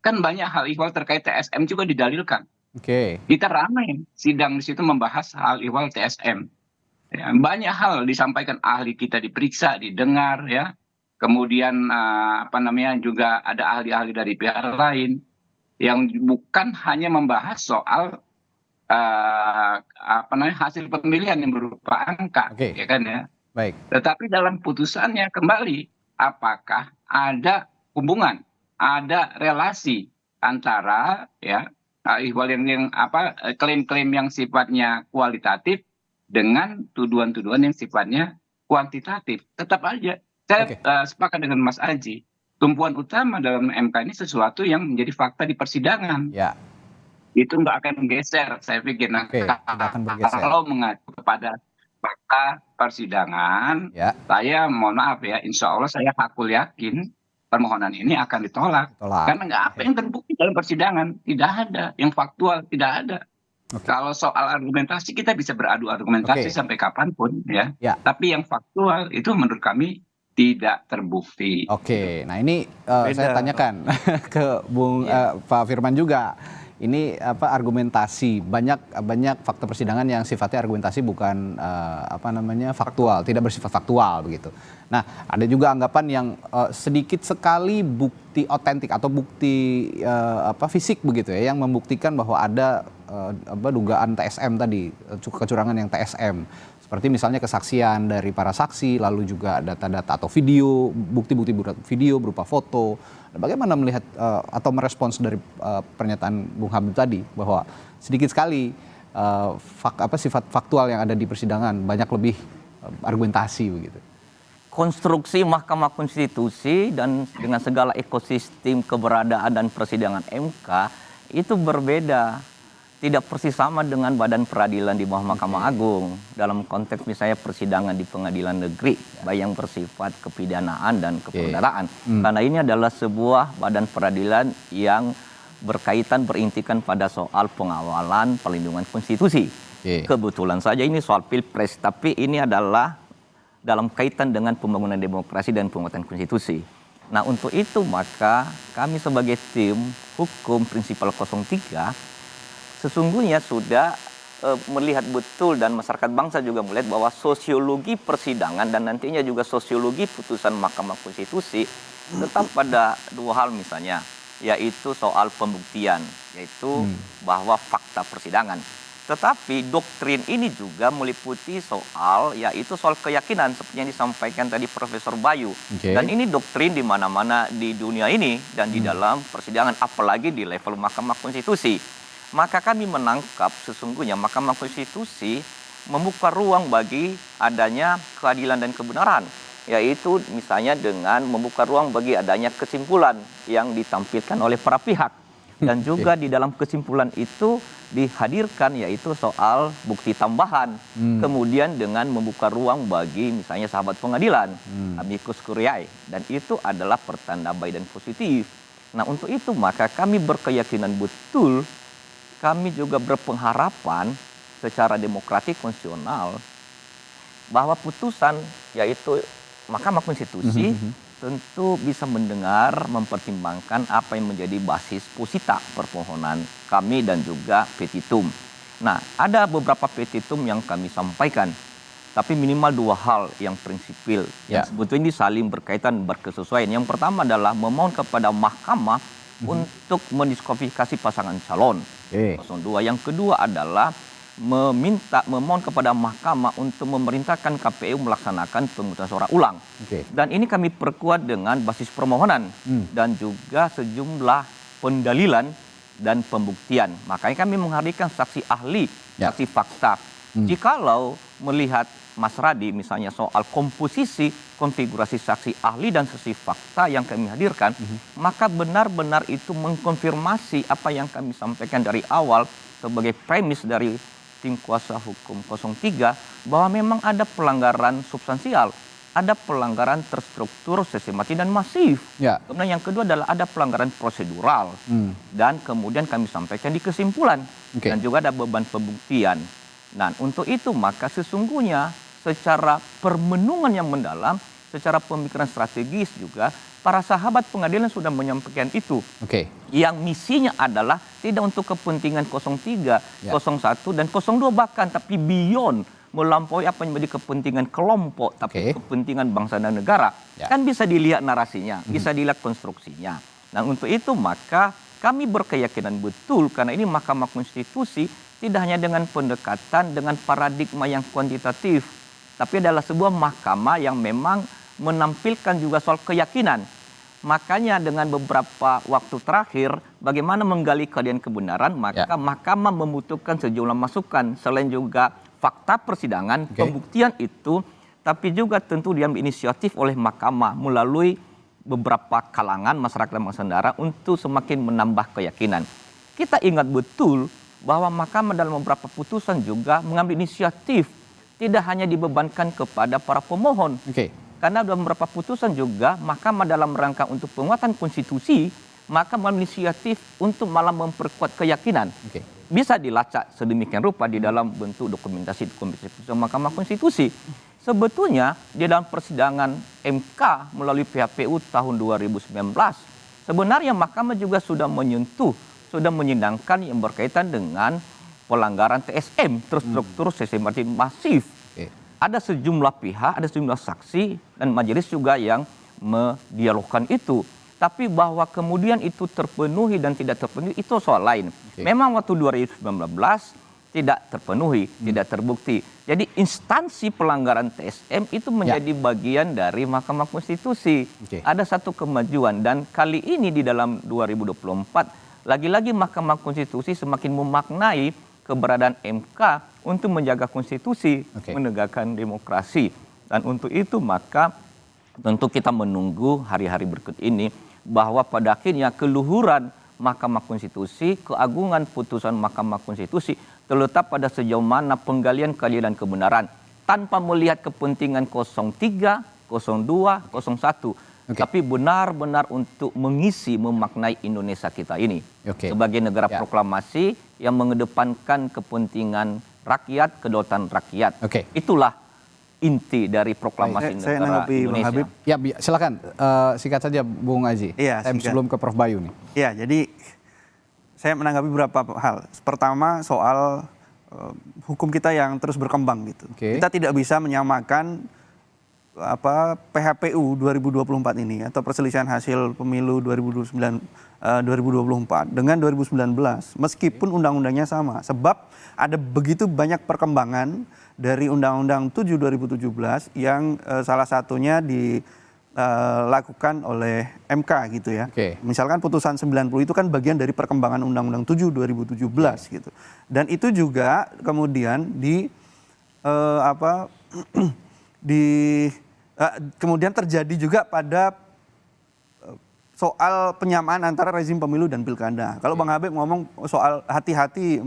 Kan banyak hal ihwal terkait TSM juga didalilkan. Kita ramai sidang di situ membahas hal ihwal TSM. Ya, banyak hal disampaikan, ahli kita diperiksa, didengar ya. Kemudian juga ada ahli-ahli dari pihak lain yang bukan hanya membahas soal hasil pemilihan yang berupa angka, ya kan ya. Baik. Tetapi dalam putusannya kembali, apakah ada hubungan, ada relasi antara ya klaim-klaim yang sifatnya kualitatif dengan tuduhan-tuduhan yang sifatnya kuantitatif. Tetap aja saya sepakat dengan Mas Aji, tumpuan utama dalam MK ini sesuatu yang menjadi fakta di persidangan. Ya. Itu nggak akan geser, saya pikir. Nah, tidak akan bergeser. kalau mengacu kepada fakta persidangan, saya mohon maaf ya, insya Allah saya hakul yakin permohonan ini akan ditolak. Karena nggak apa yang terbukti dalam persidangan, tidak ada yang faktual, tidak ada. Kalau soal argumentasi kita bisa beradu argumentasi sampai kapanpun ya. Ya. Tapi yang faktual itu menurut kami tidak terbukti. Oke, nah ini saya tanyakan ke Pak Firman juga. Ini argumentasi, banyak fakta persidangan yang sifatnya argumentasi bukan faktual, tidak bersifat faktual begitu. Nah, ada juga anggapan yang sedikit sekali bukti otentik atau bukti fisik begitu ya, yang membuktikan bahwa ada dugaan TSM tadi, kecurangan yang TSM. Seperti misalnya kesaksian dari para saksi, lalu juga data-data atau video, bukti-bukti video berupa foto. Bagaimana melihat atau merespons dari pernyataan Bung Habib tadi bahwa sedikit sekali sifat faktual yang ada di persidangan, banyak lebih argumentasi begitu. Konstruksi Mahkamah Konstitusi dan dengan segala ekosistem keberadaan dan persidangan MK itu berbeda. Tidak persis sama dengan badan peradilan di bawah Mahkamah Agung. Dalam konteks misalnya persidangan di pengadilan negeri, baik yang bersifat kepidanaan dan keperdaraan. Karena ini adalah sebuah badan peradilan yang berkaitan berintikan pada soal pengawalan perlindungan konstitusi. Kebetulan saja ini soal pilpres, tapi ini adalah dalam kaitan dengan pembangunan demokrasi dan penguatan konstitusi. Nah, untuk itu maka kami sebagai tim hukum prinsipal 03 sesungguhnya sudah melihat betul dan masyarakat bangsa juga melihat bahwa sosiologi persidangan dan nantinya juga sosiologi putusan Mahkamah Konstitusi tetap pada dua hal misalnya, yaitu soal pembuktian, yaitu bahwa fakta persidangan. Tetapi doktrin ini juga meliputi soal, yaitu soal keyakinan seperti yang disampaikan tadi Profesor Bayu. Dan ini doktrin di mana-mana di dunia ini dan di dalam persidangan, apalagi di level Mahkamah Konstitusi. Maka kami menangkap sesungguhnya Mahkamah Konstitusi membuka ruang bagi adanya keadilan dan kebenaran. Yaitu misalnya dengan membuka ruang bagi adanya kesimpulan yang ditampilkan oleh para pihak. Dan juga di dalam kesimpulan itu dihadirkan yaitu soal bukti tambahan. Kemudian dengan membuka ruang bagi misalnya sahabat pengadilan, amicus curiae. Dan itu adalah pertanda baik dan positif. Nah, untuk itu maka kami berkeyakinan betul, kami juga berpengharapan secara demokratik konstitusional bahwa putusan yaitu Mahkamah Konstitusi tentu bisa mendengar, mempertimbangkan apa yang menjadi basis posita permohonan kami dan juga petitum. Nah, ada beberapa petitum yang kami sampaikan, tapi minimal dua hal yang prinsipil yang sebetulnya ini saling berkaitan, berkesesuaian. Yang pertama adalah memohon kepada Mahkamah untuk mendiskualifikasi pasangan calon 02. Yang kedua adalah memohon kepada Mahkamah untuk memerintahkan KPU melaksanakan pemungutan suara ulang. Dan ini kami perkuat dengan basis permohonan dan juga sejumlah pendalilan dan pembuktian. Makanya kami menghadirkan saksi ahli, saksi fakta. Jikalau melihat Mas Radi misalnya soal komposisi, konfigurasi saksi ahli dan saksi fakta yang kami hadirkan, maka benar-benar itu mengkonfirmasi apa yang kami sampaikan dari awal sebagai premis dari tim kuasa hukum 03 bahwa memang ada pelanggaran substansial, ada pelanggaran terstruktur, sistematis dan masif. Kemudian yang kedua adalah ada pelanggaran prosedural dan kemudian kami sampaikan di kesimpulan dan juga ada beban pembuktian. Nah, untuk itu maka sesungguhnya secara permenungan yang mendalam, secara pemikiran strategis juga para sahabat pengadilan sudah menyampaikan itu. Yang misinya adalah tidak untuk kepentingan 03, 01 dan 02 bahkan, tapi beyond, melampaui apa yang menjadi kepentingan kelompok, tapi kepentingan bangsa dan negara. Kan bisa dilihat narasinya, bisa dilihat konstruksinya. Nah, untuk itu maka kami berkeyakinan betul karena ini Mahkamah Konstitusi tidak hanya dengan pendekatan dengan paradigma yang kuantitatif, tapi adalah sebuah mahkamah yang memang menampilkan juga soal keyakinan. Makanya dengan beberapa waktu terakhir, bagaimana menggali keadilan kebenaran, maka mahkamah membutuhkan sejumlah masukan. Selain juga fakta persidangan, pembuktian itu, tapi juga tentu diambil inisiatif oleh mahkamah melalui beberapa kalangan masyarakat dan bangsa negara untuk semakin menambah keyakinan. Kita ingat betul bahwa mahkamah dalam beberapa putusan juga mengambil inisiatif, tidak hanya dibebankan kepada para pemohon. Karena dalam beberapa putusan juga mahkamah dalam rangka untuk penguatan konstitusi maka mengambil inisiatif untuk malah memperkuat keyakinan. Oke. Bisa dilacak sedemikian rupa di dalam bentuk dokumentasi putusan Mahkamah Konstitusi. Sebetulnya di dalam persidangan MK melalui PHPU tahun 2019, sebenarnya Mahkamah juga sudah menyentuh, sudah menyidangkan yang berkaitan dengan pelanggaran TSM, terstruktur sistematik masif. Oke. Ada sejumlah pihak, ada sejumlah saksi, dan majelis juga yang mendialogkan itu. Tapi bahwa kemudian itu terpenuhi dan tidak terpenuhi, itu soal lain. Oke. Memang waktu 2019 tidak terpenuhi, tidak terbukti. Jadi instansi pelanggaran TSM itu menjadi bagian dari Mahkamah Konstitusi. Oke. Ada satu kemajuan, dan kali ini di dalam 2024, lagi-lagi Mahkamah Konstitusi semakin memaknai keberadaan MK untuk menjaga konstitusi, Oke. menegakkan demokrasi. Dan untuk itu maka tentu kita menunggu hari-hari berikut ini bahwa pada akhirnya keluhuran Mahkamah Konstitusi, keagungan putusan Mahkamah Konstitusi terletak pada sejauh mana penggalian keadilan kebenaran tanpa melihat kepentingan 03, 02, 01. Oke. Tapi benar-benar untuk mengisi, memaknai Indonesia kita ini. Oke. Sebagai negara Ya. proklamasi yang mengedepankan kepentingan rakyat, kedaulatan rakyat. Oke. Itulah inti dari proklamasi Saya negara nanggapi, Bang Indonesia. Habib. Ya, silakan singkat saja Bung Aji. Iya, Saya singkat. sebelum ke Prof Bayu nih. Ya, jadi saya menanggapi beberapa hal. Pertama soal hukum kita yang terus berkembang gitu. Oke. Kita tidak bisa menyamakan PHPU 2024 ini atau perselisihan hasil pemilu 2024 dengan 2019 meskipun undang-undangnya sama. Sebab ada begitu banyak perkembangan dari Undang-Undang 7 2017 yang salah satunya dilakukan oleh MK gitu ya. Oke. Misalkan putusan 90 itu kan bagian dari perkembangan Undang-Undang 7 2017 gitu. Dan itu juga kemudian kemudian terjadi juga pada soal penyamaan antara rezim pemilu dan pilkada. Kalau Bang Habib ngomong soal hati-hati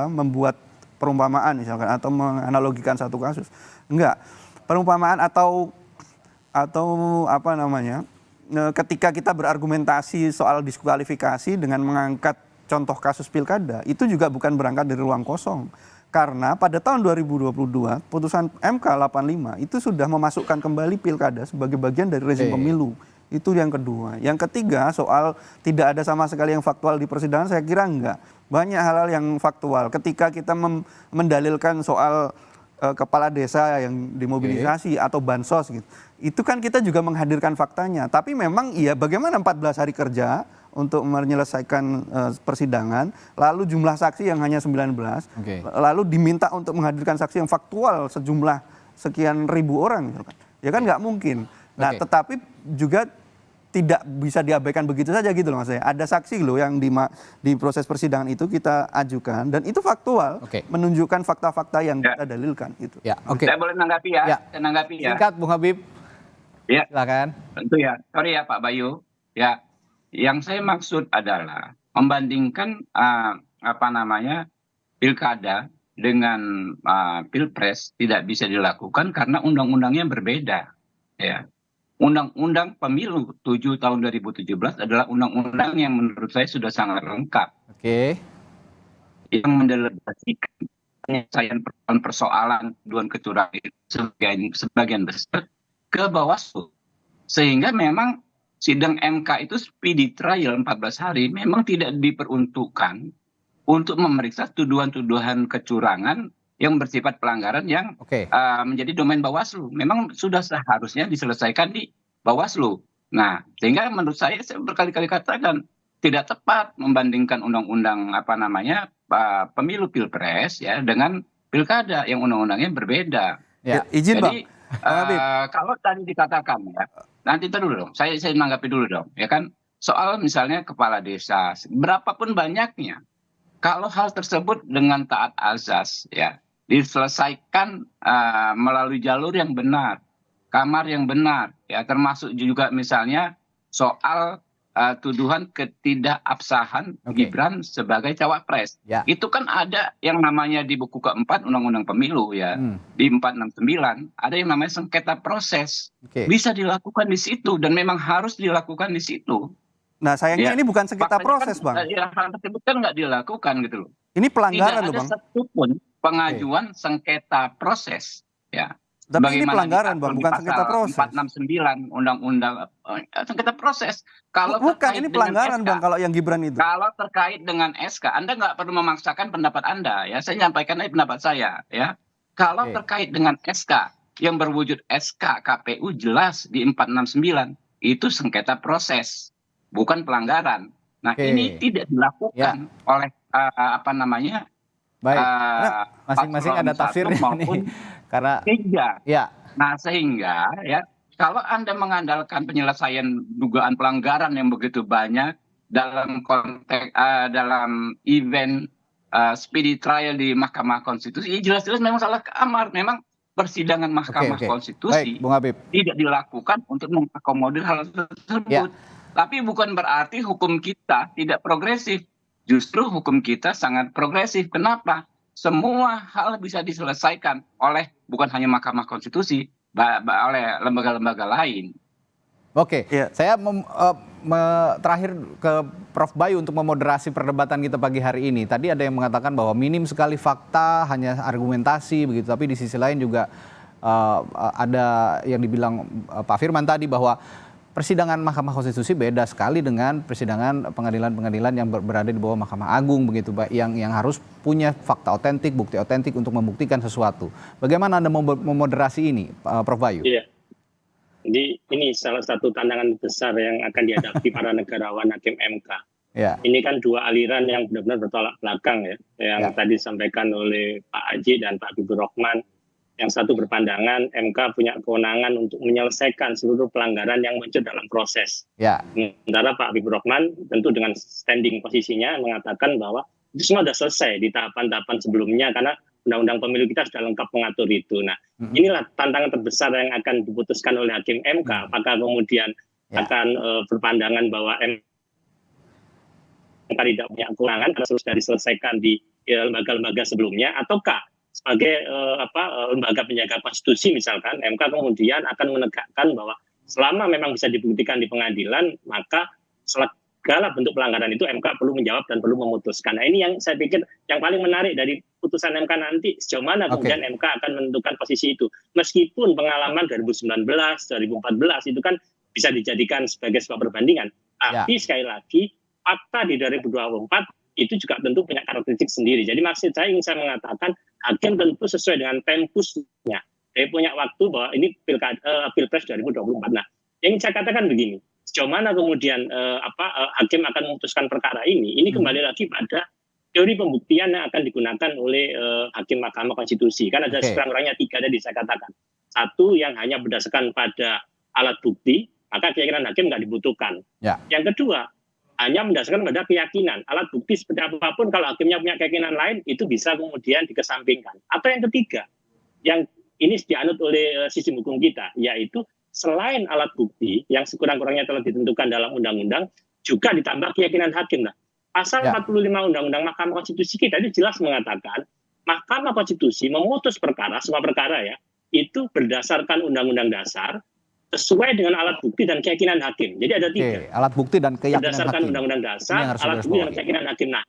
membuat perumpamaan misalkan atau menganalogikan satu kasus. Enggak. Perumpamaan atau ketika kita berargumentasi soal diskualifikasi dengan mengangkat contoh kasus pilkada, itu juga bukan berangkat dari ruang kosong. Karena pada tahun 2022, putusan MK 85 itu sudah memasukkan kembali pilkada sebagai bagian dari rezim pemilu. Itu yang kedua. Yang ketiga soal tidak ada sama sekali yang faktual di persidangan, saya kira enggak. Banyak hal-hal yang faktual. Ketika kita mendalilkan soal kepala desa yang dimobilisasi atau bansos gitu. Itu kan kita juga menghadirkan faktanya. Tapi memang iya bagaimana 14 hari kerja untuk menyelesaikan persidangan, lalu jumlah saksi yang hanya 19, Oke. lalu diminta untuk menghadirkan saksi yang faktual sejumlah sekian ribu orang misalkan. Ya kan nggak mungkin. Nah, Oke. tetapi juga tidak bisa diabaikan begitu saja gitu loh mas saya. Ada saksi loh yang di proses persidangan itu kita ajukan dan itu faktual, Oke. menunjukkan fakta-fakta yang Ya. kita dalilkan gitu. Ya, oke. Saya boleh menanggapi ya? Ya. Saya menanggapi ya. Singkat Bung Habib. Ya. Silakan. Tentu ya. Sorry ya Pak Bayu. Ya, yang saya maksud adalah membandingkan pilkada dengan pilpres tidak bisa dilakukan karena undang-undangnya berbeda. Ya. Undang-undang Pemilu 7 tahun 2017 adalah undang-undang yang menurut saya sudah sangat lengkap, Oke. yang mendelegasikan penyelesaian persoalan tuduhan kecurangan sebagian besar ke Bawaslu. Sehingga memang sidang MK itu speedy trial 14 hari memang tidak diperuntukkan untuk memeriksa tuduhan-tuduhan kecurangan yang bersifat pelanggaran yang Oke. menjadi domain Bawaslu. Memang sudah seharusnya diselesaikan di Bawaslu. Nah, sehingga menurut saya berkali-kali katakan tidak tepat membandingkan undang-undang pemilu pilpres ya dengan pilkada yang undang-undangnya berbeda. Ya. Izin Jadi Bang Habib. kalau tadi dikatakan ya, nanti dulu dong, saya menanggapi dulu dong, ya kan soal misalnya kepala desa, berapapun banyaknya, kalau hal tersebut dengan taat azas ya diselesaikan melalui jalur yang benar, kamar yang benar, ya termasuk juga misalnya soal tuduhan ketidakabsahan Oke. Gibran sebagai cawapres. Ya. Itu kan ada yang namanya di buku keempat Undang-Undang Pemilu ya, di 469 ada yang namanya sengketa proses. Oke. Bisa dilakukan di situ dan memang harus dilakukan di situ. Nah, sayangnya Ya, ini bukan sengketa faktanya proses, kan, Bang. ya, hal tersebut kan nggak dilakukan gitu loh. Ini pelanggaran Tidak loh, ada Bang. satupun pengajuan sengketa proses, ya. Tapi ini Bagaimana pelanggaran, diatur Bang, di bukan sengketa pasal proses. 469 Undang-Undang sengketa proses. Kalau Bukan, terkait ini dengan pelanggaran, SK, Bang, kalau yang Gibran itu. kalau terkait dengan SK, Anda nggak perlu memaksakan pendapat Anda, ya. Saya nyampaikan aja pendapat saya, ya. Kalau Oke. terkait dengan SK yang berwujud SK KPU jelas di 469 itu sengketa proses, bukan pelanggaran. Nah, Oke. ini tidak dilakukan oleh apa namanya Baik. Karena masing-masing paslon ada 1 tafsirnya maupun nih. Karena 3. ya, Nah, sehingga ya kalau Anda mengandalkan penyelesaian dugaan pelanggaran yang begitu banyak dalam konteks dalam event speedy trial di Mahkamah Konstitusi, ya jelas-jelas memang salah kamar. Memang persidangan Mahkamah oke. Baik, Konstitusi Bung Habib. tidak dilakukan untuk mengakomodir hal tersebut. Ya. Tapi bukan berarti hukum kita tidak progresif. Justru hukum kita sangat progresif. Kenapa? Semua hal bisa diselesaikan oleh bukan hanya Mahkamah Konstitusi, oleh lembaga-lembaga lain. Oke, Iya. saya terakhir ke Prof. Bayu untuk memoderasi perdebatan kita pagi hari ini. Tadi ada yang mengatakan bahwa minim sekali fakta, hanya argumentasi begitu. Tapi di sisi lain juga ada yang dibilang Pak Firman tadi bahwa persidangan Mahkamah Konstitusi beda sekali dengan persidangan pengadilan-pengadilan yang berada di bawah Mahkamah Agung begitu, Pak, yang harus punya fakta otentik, bukti otentik untuk membuktikan sesuatu. Bagaimana Anda memoderasi ini, Prof. Bayu? Iya. Jadi ini salah satu tantangan besar yang akan dihadapi para negarawan hakim MK. Ya. Ini kan dua aliran yang benar-benar bertolak belakang ya, yang tadi disampaikan oleh Pak Aji dan Pak Habibur Rahman. Yang satu berpandangan MK punya kewenangan untuk menyelesaikan seluruh pelanggaran yang muncul dalam proses. Ya. Sementara Pak Habibur Rahman tentu dengan standing posisinya mengatakan bahwa itu semua sudah selesai di tahapan-tahapan sebelumnya karena undang-undang pemilu kita sudah lengkap mengatur itu. Nah, inilah tantangan terbesar yang akan diputuskan oleh hakim MK. Apakah kemudian akan berpandangan bahwa MK tidak punya kewenangan karena sudah diselesaikan di lembaga-lembaga sebelumnya, ataukah sebagai lembaga penjaga konstitusi misalkan MK kemudian akan menegakkan bahwa selama memang bisa dibuktikan di pengadilan maka segala bentuk pelanggaran itu MK perlu menjawab dan perlu memutuskan. Nah, ini yang saya pikir yang paling menarik dari putusan MK nanti, sejauh mana kemudian MK akan menentukan posisi itu. Meskipun pengalaman 2019, 2014 itu kan bisa dijadikan sebagai sebuah perbandingan. Tapi sekali lagi fakta di 2024 itu juga tentu punya karakteristik sendiri. Jadi maksud saya ingin saya mengatakan hakim tentu sesuai dengan tempusnya. Dia punya waktu bahwa ini Pilpres 2024. Nah, yang saya katakan begini, sejauh mana kemudian hakim akan memutuskan perkara ini kembali lagi pada teori pembuktian yang akan digunakan oleh hakim Mahkamah Konstitusi. Kan ada sekurang-kurangnya 3 tadi saya katakan. Satu yang hanya berdasarkan pada alat bukti, maka keyakinan hakim nggak dibutuhkan. Yang kedua, hanya berdasarkan pada keyakinan. Alat bukti seperti apapun, kalau hakimnya punya keyakinan lain, itu bisa kemudian dikesampingkan. Atau yang ketiga, yang ini dianut oleh sistem hukum kita, yaitu selain alat bukti yang sekurang-kurangnya telah ditentukan dalam undang-undang, juga ditambah keyakinan hakim. Nah, pasal 45 Undang-Undang Mahkamah Konstitusi kita itu jelas mengatakan, Mahkamah Konstitusi memutus perkara, semua perkara ya, itu berdasarkan Undang-Undang Dasar, sesuai dengan alat bukti dan keyakinan hakim. Jadi ada 3. Alat bukti dan keyakinan berdasarkan hakim. Undang-Undang Dasar, alat bukti dan keyakinan hakim. Nah,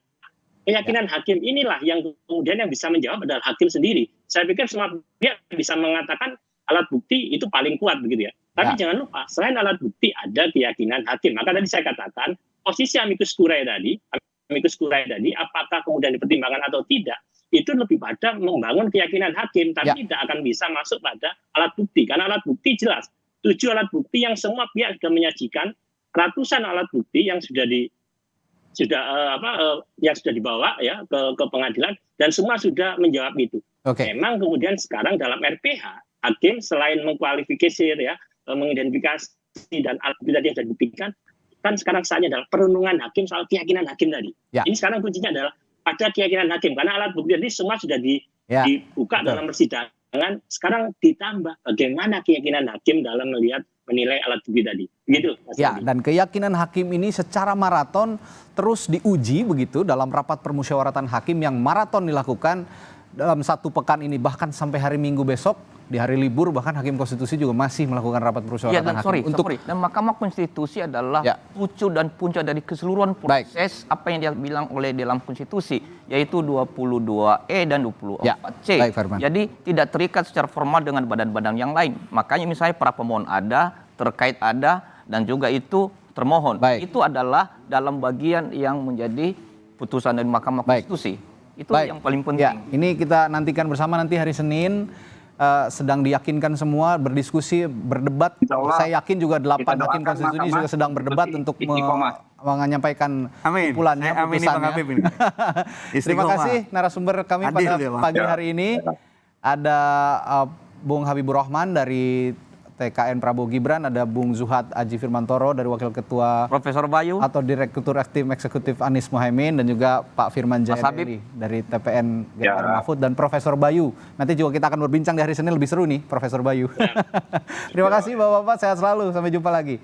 keyakinan hakim inilah yang kemudian yang bisa menjawab adalah hakim sendiri. Saya pikir semua pihak bisa mengatakan alat bukti itu paling kuat begitu ya. Tapi jangan lupa, selain alat bukti ada keyakinan hakim. Maka tadi saya katakan, posisi amicus curiae tadi, apakah kemudian dipertimbangkan atau tidak, itu lebih pada membangun keyakinan hakim, tapi tidak akan bisa masuk pada alat bukti. Karena alat bukti jelas, 7 alat bukti yang semua pihak sudah menyajikan, ratusan alat bukti yang sudah dibawa ya ke pengadilan, dan semua sudah menjawab itu. Memang kemudian sekarang dalam RPH hakim selain mengkualifikasi ya, mengidentifikasi dan alat bukti tadi yang sudah dibuktikan, kan sekarang saatnya adalah perenungan hakim soal keyakinan hakim tadi. Ini sekarang kuncinya adalah pada keyakinan hakim, karena alat bukti tadi semua sudah dibuka dalam persidangan. Sekarang ditambah bagaimana keyakinan hakim dalam menilai alat bukti tadi. Begitu, Mas Adi. Dan keyakinan hakim ini secara maraton terus diuji begitu dalam rapat permusyawaratan hakim yang maraton dilakukan dalam 1 pekan ini, bahkan sampai hari Minggu besok di hari libur bahkan Hakim Konstitusi juga masih melakukan rapat Ya, permusyawaratan dan hakim dan Mahkamah Konstitusi adalah Ya. pucuk dan puncak dari keseluruhan proses apa yang dia bilang oleh dalam konstitusi, yaitu 22E dan 24C. Ya. Baik, Firman. Jadi tidak terikat secara formal dengan badan-badan yang lain. Makanya misalnya para pemohon ada, terkait ada, dan juga itu termohon. Baik. Itu adalah dalam bagian yang menjadi putusan dari Mahkamah Baik. Konstitusi. Itu Baik. yang paling penting. Ya, ini kita nantikan bersama nanti hari Senin. Sedang diyakinkan semua berdiskusi, berdebat. Insya Allah, Saya yakin juga 8 kita hakim doakan konstitusi Mahkamah juga sedang berdebat untuk istiqomah. menyampaikan Amin. kumpulannya, Saya amini Bang Habib ini. Terima Istiqomah. kasih narasumber kami Adil pada dia, Bang. pagi hari ini. Ada Bung Habibur Rahman dari TKN Prabowo Gibran, ada Bung Zuhad Aji Firmantoro dari Wakil Ketua Profesor Bayu, atau Direktur Tim Eksekutif Anies Mohaimin, dan juga Pak Firman Mas Habib. Jayadeli dari TPN Ya. Ganjar Mahfud, dan Profesor Bayu. Nanti juga kita akan berbincang di hari Senin, lebih seru nih Profesor Bayu. Terima kasih Bapak-Bapak, sehat selalu, sampai jumpa lagi.